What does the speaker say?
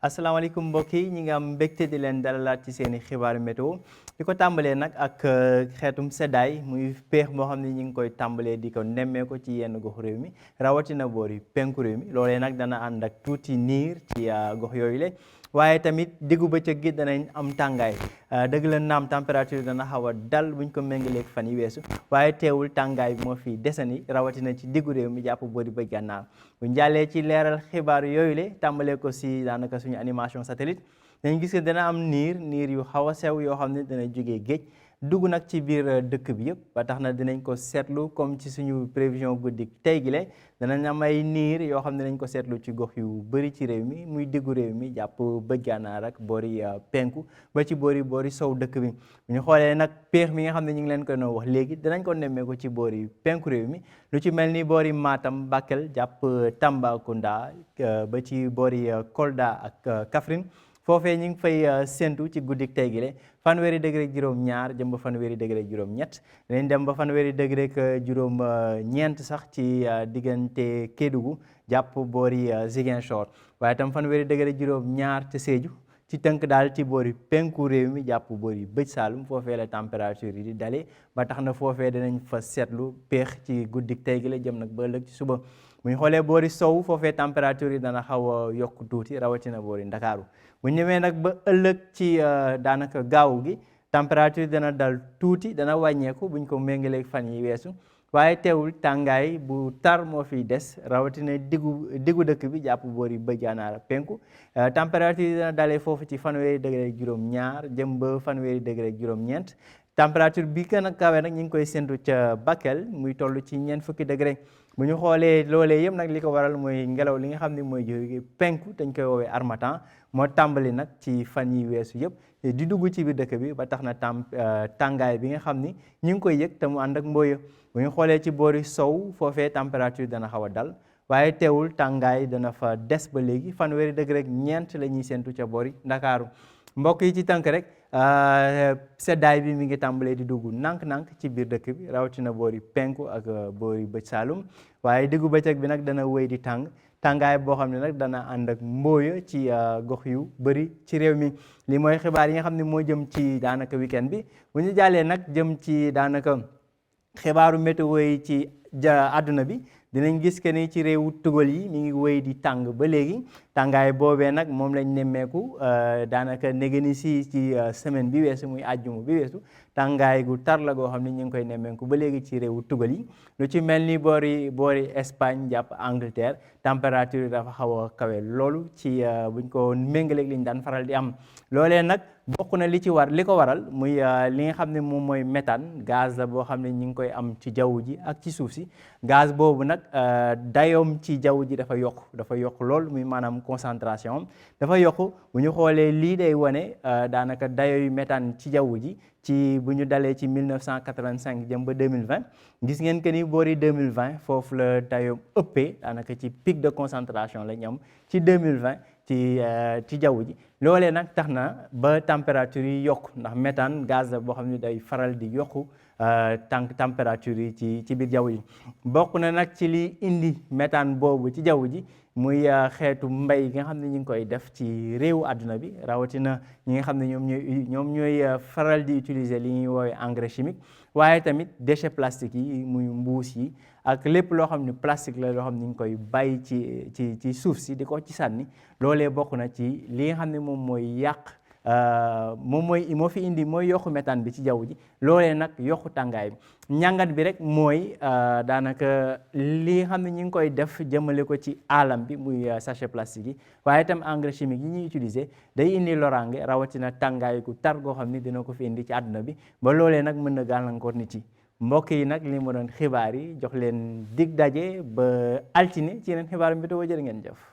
asalaamaaleykum mbokk yi ñi nga am mbégte di leen dalalaat ci seeni xibaaru météo di ko tàmbalee nag ak xeetum seddaay muy péex moo xam ne ñi ngi koy tàmbalee di ko nemmee ko ci yenn gox réew mi rawatina boori penku réew mi loolee nag dana ànd ak tuuti niir ci gox yooyu le waaye tamit diggu bëccëg gi danañ am tàngaay dëgg la naam température dana xaw a dal buñ ko méngaleeg fan yi weesu waaye teewul tàngaay bi moo fi desani rawatina ci diggu réew mi jàpp boori bëj gànnaar bu njàllee ci leeral xibaar yooyu le tàmbalee ko si daanaka suñu animation satellite dañ gis que dana am niir yu xaw a sew yoo xam ne dana jógee géej dugg nag ci biir dëkk bi yëpp ba tax na dinañ ko seetlu comme ci suñu prévision guddi tey gi le danañ am ay niir yoo xam ne dañ ko seetlu ci gox yu bëri ci réew mi muy diggu réew mi jàpp bëj gànnaar ak boori penku ba ci boori sow dëkk bi bu ñu xoolee nag péex mi nga xam ne ñu ngi leen ko noo wax léegi danañ ko nemmee ko ci boori penku réew mi lu ci mel ni boori Matam Bakel jàpp Tambacounda ba ci boori Kolda ak Kaffrine foofee ñu ngi fay séntu ci guddik tey gi le fanweeri degré ak juróom ñaar jëm ba fanweeri degré ak juróom ñett dinañ dem ba fanweeri degré ak juróom ñeent sax ci diggante Kédougou jàpp boori Ziguinchor waaye tam fanweeri degré ak juróom ñaar te Sédhiou ci tënk daal ci boori penku réew mi jàpp boori bëj Saalum foofee la température yi di dalee ba tax na foofee dinañ fa seetlu péex ci guddik tey gi la jëm nag ba ëllëg ci suba bu ñu xoolee boori sow foofee température yi dana xaw a yokk tuuti rawatina boori Ndakaaru bu ñu demee nag ba ëllëg ci daanaka gaaw gi température dana dal tuuti dana wàññeeku buñ ko méngaleeg fan yi weesu waaye teewul tàngaay bu tar moo fiy des rawatina diggu dëkk bi jàpp boori bëj gànnaar ak penku température yi dana dalee foofu ci fanweeri degré ak juróom ñaar jëm ba fanweeri degré ak juróom ñeent température bi gën a kawe nag ñu ngi koy séntu ca Bakel muy toll ci ñeent fukki degré bu ñu xoolee loolee yëpp nag li ko waral mooy ngelaw li nga xam ne mooy jóge penku dañ koy woowee harmattan moo tàmbali nag ci fan yi weesu yëpp di dugg ci biir dëkk bi ba tax na tàngaay bi nga xam ni ñu ngi koy yëg te mu ànd ak mbooya bu ñu xoolee ci boori sow foofee température dana xaw a dal waaye teewul tàngaay dana fa des ba léegi fanweeri degré ak ñeent la ñuy séntu ca boori Ndakaaru mbokk yi ci tànk rek seddaay bi mi ngi tàmbalee di dugg nànk-nànk ci biir dëkk bi rawatina boori penku ak boori bëj Saalum waaye diggu bëccëg bi nag dana wéy di tàngaay boo xam ne nag dana ànd ak mbooya ci gox yu bëri ci réew mi li mooy xibaar yi nga xam ne moo jëm ci daanaka weekend bi bu ñu jàllee nag jëm ci daanaka xibaaru météo yi ci àdduna bi dinañ gis que ni ci réewu tugal yi mi ngi wéy di tàng ba léegi tàngaay boobee nag moom lañ nemmeeku daanaka négéni ci semaine bi weesu muy àjjuma bi weesu tàngaay gu tar la goo xam ne ñu ngi koy nemmeeku ba léegi ci réewu tugal yi lu ci mel ni boori Espagne jàpp Angleterre température yi dafa xaw a kawe loolu ci buñ ko méngaleeg liñ daan faral di am loolee nag bokk na li ko waral muy li nga xam ne moom mooy méthane gaz la boo xam ne ñu ngi koy am ci jaww ji ak ci suuf si gaz boobu nag dayoom ci jaww ji dafa yokk lool muy maanaam concentration dafa yokk bu ñu xoolee lii day wane daanaka dayoyu méthane ci jaww ji ci bu ñu dalee ci 1985 jëm ba 2020 gis ngeen que ni boori 2020 foofu la dayoom ëppee daanaka ci pic de concentration la ñu am ci 2020 ci jaww ji loolee nag tax na ba température yi yokk ndax méthane gaz la boo xam ne day faral di yokku température yi ci biir jaww ji bokk na nag ci li indi méthane boobu ci jaww ji muy xeetu mbay nga xam ne ñu ngi koy def ci réewu àdduna bi rawatina ñi nga xam ne ñoom ñooy faral di utiliser li ñuy woowee engrais chimique waaye tamit déchets plastiques yi muy mbuus yi ak lépp loo xam ne plastique la loo xam ne ñu ngi koy bàyyi ci suuf si di ko ci sànni loolee bokk na ci li nga xam ne moom mooy yàq moo fi indi mooy yokku méthane bi ci jaww ji loolee nag yokku tàngaay bi njàngat bi rek mooy daanaka li nga xam ne ñu ngi koy def jëmale ko ci alam bi muy sachet plastique yi waaye itam engrais chimique yi ñuy utiliser day indi loraange rawatina tàngaay gu tar goo xam ni dina ko fi indi ci àdduna bi ba loolee nag mën na gàllankoor nit yi mbokk yi nag li ma doon xibaar yi jox leen dig daje ba altine ci yeneen xibaaru météo jërë ngeen jëf